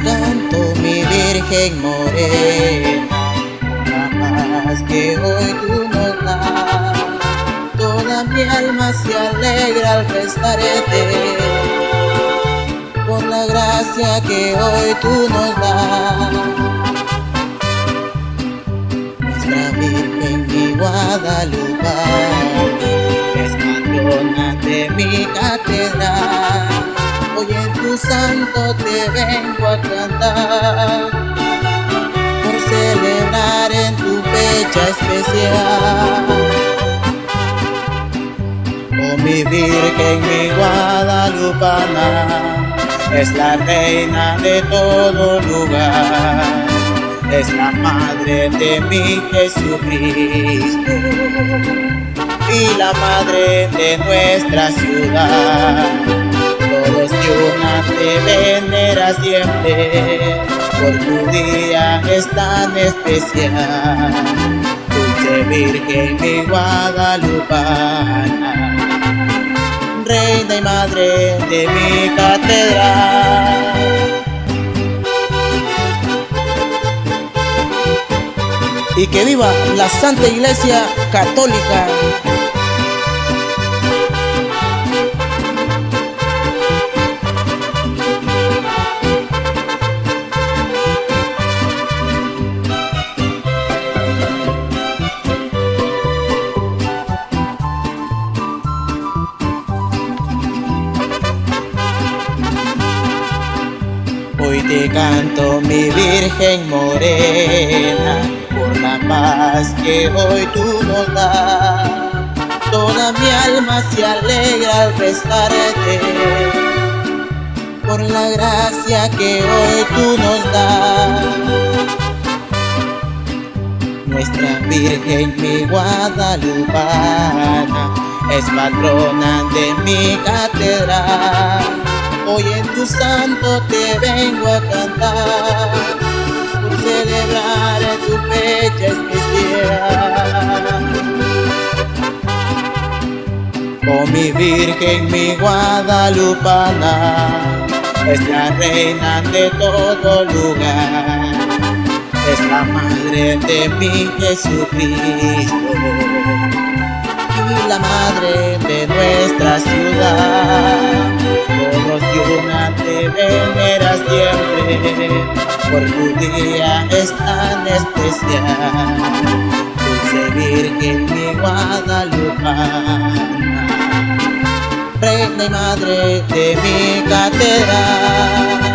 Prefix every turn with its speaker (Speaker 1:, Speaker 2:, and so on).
Speaker 1: canto, mi Virgen morena, la paz que hoy tú nos das. Toda mi alma se alegra al prestarte por la gracia que hoy tú nos das. Nuestra Virgen, mi Guadalupe, es patrona de mi catedral. Hoy en tu santo te vengo a cantar, por celebrar en tu fecha especial. Oh, mi Virgen, mi guadalupana, es la reina de todo lugar, es la madre de mi Jesucristo y la madre de nuestra ciudad. Todos de una te venera siempre, por tu día es tan especial. Dulce Virgen, mi guadalupana, reina y madre de mi catedral. Y que viva la Santa Iglesia Católica. Hoy te canto, mi Virgen morena, por la paz que hoy tú nos das. Toda mi alma se alegra al prestarte por la gracia que hoy tú nos das. Nuestra Virgen, mi guadalupana, es patrona de mi catedral. Hoy en tu santo te vengo a cantar, por celebrar en tu fecha especial. Oh, mi Virgen, mi guadalupana, es la reina de todo lugar, es la madre de mi Jesucristo y la madre de nuestra ciudad. Todos de una te venera siempre, por tu día es tan especial. Dulce Virgen, mi guadalupana, reina y madre de mi catedral.